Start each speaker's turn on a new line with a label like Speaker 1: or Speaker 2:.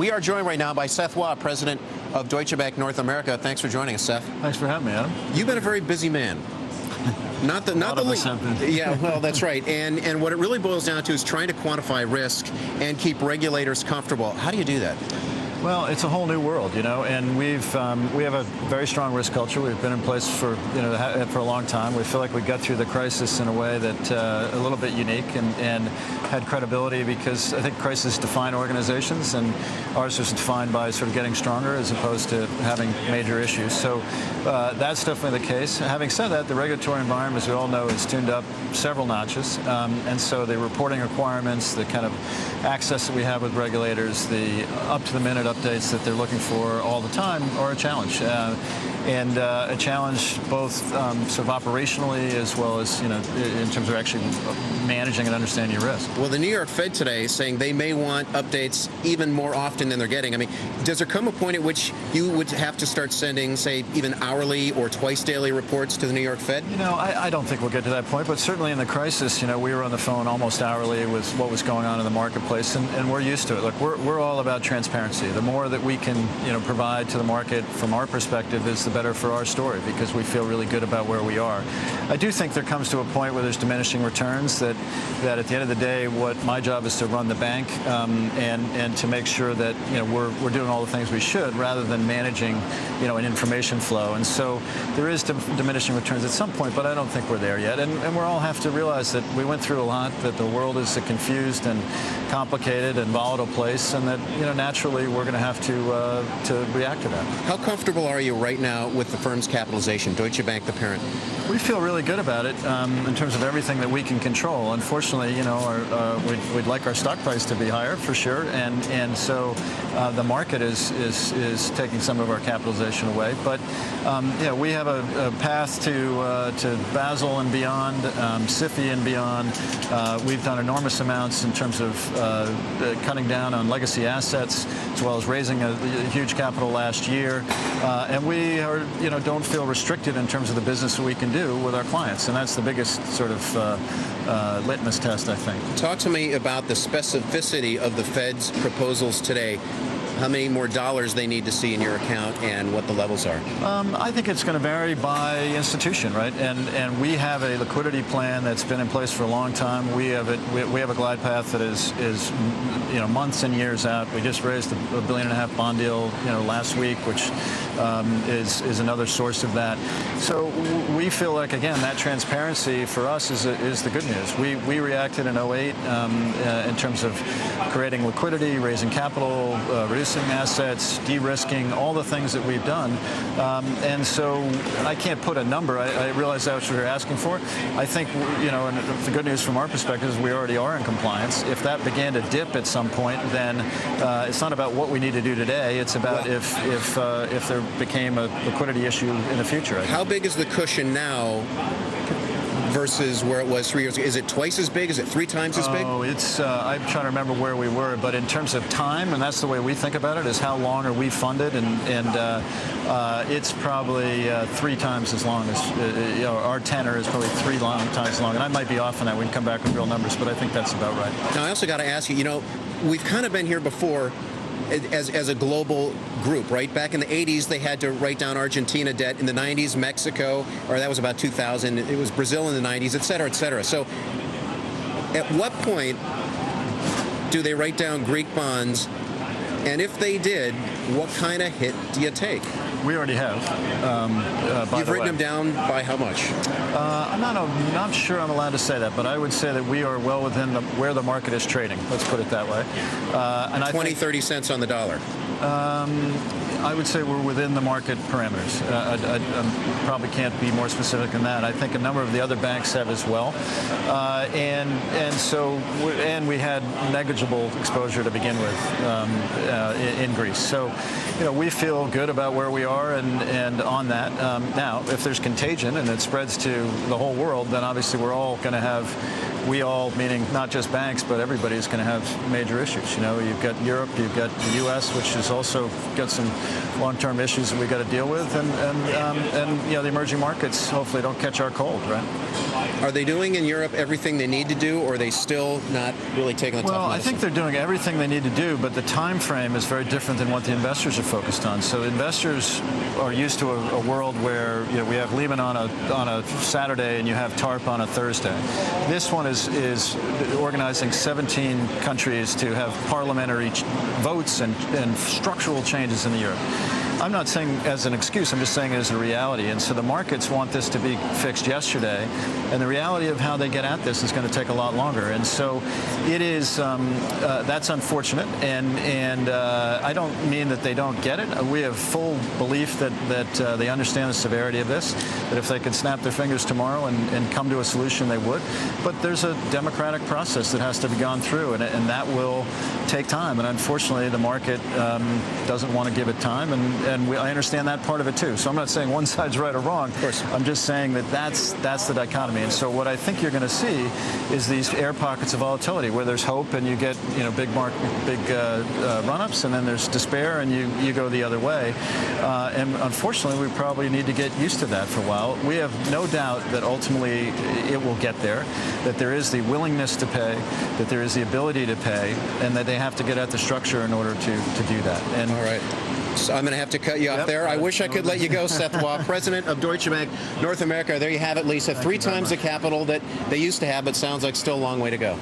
Speaker 1: We are joined right now by Seth Waugh, president of Deutsche Bank North America. Thanks for joining us, Seth.
Speaker 2: Thanks for having me, Adam.
Speaker 1: You've been a very busy man. Not the least. Yeah, well, that's right. And what it really boils down to is trying to quantify risk and keep regulators comfortable. How do you do that?
Speaker 2: Well, it's a whole new world, and we have a very strong risk culture. We've been in place for for a long time. We feel like we got through the crisis in a way that a little bit unique and had credibility, because I think crises define organizations, and ours is defined by sort of getting stronger as opposed to having major issues. So that's definitely the case. Having said that, the regulatory environment, as we all know, is tuned up several notches, and so the reporting requirements, the kind of access that we have with regulators, the up-to-the-minute updates that they're looking for all the time are a challenge, and a challenge both sort of operationally as well as in terms of actually managing and understanding your risk.
Speaker 1: Well, the New York Fed today is saying they may want updates even more often than they're getting. I mean, does there come a point at which you would have to start sending, say, even hourly or twice daily reports to the New York Fed?
Speaker 2: I don't think we'll get to that point, but certainly in the crisis, we were on the phone almost hourly with what was going on in the marketplace, and we're used to it. Look, we're all about transparency. The more that we can, provide to the market from our perspective is the better for our story, because we feel really good about where we are. I do think there comes to a point where there's diminishing returns, that at the end of the day, what my job is to run the bank and to make sure that we're doing all the things we should, rather than managing an information flow. And so there is diminishing returns at some point, but I don't think we're there yet. And we all have to realize that we went through a lot, that the world is a confused and complicated and volatile place, and that naturally we're going to have to react to that.
Speaker 1: How comfortable are you right now with the firm's capitalization, Deutsche Bank, the parent?
Speaker 2: We feel really good about it in terms of everything that we can control. Unfortunately, we'd like our stock price to be higher for sure, and so the market is taking some of our capitalization away. But we have a path to Basel and beyond, SIFI and beyond. We've done enormous amounts in terms of cutting down on legacy assets, as well as raising a huge capital last year, and we don't feel restricted in terms of the business that we can do with our clients, and that's the biggest sort of litmus test, I think.
Speaker 1: Talk to me about the specificity of the Fed's proposals today. How many more dollars they need to see in your account, and what the levels are?
Speaker 2: I think it's going to vary by institution, right? And we have a liquidity plan that's been in place for a long time. We have a glide path that is months and years out. We just raised a $1.5 billion bond deal last week, which is another source of that. So we feel like, again, that transparency for us is the good news. We reacted in 2008 in terms of creating liquidity, raising capital, reducing assets, de-risking, all the things that we've done. And so I can't put a number. I realize that's what you're asking for. I think, and the good news from our perspective is we already are in compliance. If that began to dip at some point, then it's not about what we need to do today. It's about if there became a liquidity issue in the future.
Speaker 1: How big is the cushion now versus where it was 3 years ago? Is it twice as big? Is it 3 times as big?
Speaker 2: Oh, it's, I'm trying to remember where we were, but in terms of time, and that's the way we think about it, is how long are we funded, and it's probably 3 times as long as, our tenor is probably 3 times long, and I might be off on that. We can come back with real numbers, but I think that's about right.
Speaker 1: Now, I also got to ask you, we've kind of been here before as a global group, right? Back in the 80s, they had to write down Argentina debt. In the 90s, Mexico, or that was about 2000. It was Brazil in the 90s, et cetera, et cetera. So at what point do they write down Greek bonds? And if they did, what kind of hit do you take?
Speaker 2: We already have.
Speaker 1: You've written them down by how much?
Speaker 2: I'm not sure I'm allowed to say that, but I would say that we are well within where the market is trading. Let's put it that way. And
Speaker 1: 30 cents on the dollar.
Speaker 2: I would say we're within the market parameters. I probably can't be more specific than that. I think a number of the other banks have as well, and we had negligible exposure to begin with in Greece. So, we feel good about where we are and on that. Now, if there's contagion and it spreads to the whole world, then obviously we're all going to have we all, meaning not just banks, but everybody is going to have major issues. You've got Europe, you've got the U.S., which has also got some long-term issues that we've got to deal with, and the emerging markets hopefully don't catch our cold, right?
Speaker 1: Are they doing in Europe everything they need to do, or are they still not really taking the tough medicine?
Speaker 2: Well, I think they're doing everything they need to do, but the time frame is very different than what the investors are focused on. So investors are used to a world where we have Lehman on a Saturday and you have TARP on a Thursday. This one is organizing 17 countries to have parliamentary votes and structural changes in the euro. I'm not saying as an excuse, I'm just saying as a reality. And so the markets want this to be fixed yesterday, and the reality of how they get at this is going to take a lot longer. And so it is, that's unfortunate, and I don't mean that they don't get it. We have full belief that they understand the severity of this, that if they could snap their fingers tomorrow and come to a solution, they would. But there's a democratic process that has to be gone through, and that will take time. And unfortunately, the market doesn't want to give it time, and I understand that part of it too. So I'm not saying one side's right or wrong. Of course. I'm just saying that that's the dichotomy. And so what I think you're going to see is these air pockets of volatility where there's hope and you get big run-ups, and then there's despair and you go the other way. And unfortunately, we probably need to get used to that for a while. We have no doubt that ultimately it will get there, that there is the willingness to pay, that there is the ability to pay, and that they have to get at the structure in order to do that. And
Speaker 1: all right. So I'm going to have to cut you off there. I wish I could let you go, Seth Waugh, president of Deutsche Bank North America. There you have it, Lisa. 3 times the capital that they used to have, but sounds like still a long way to go.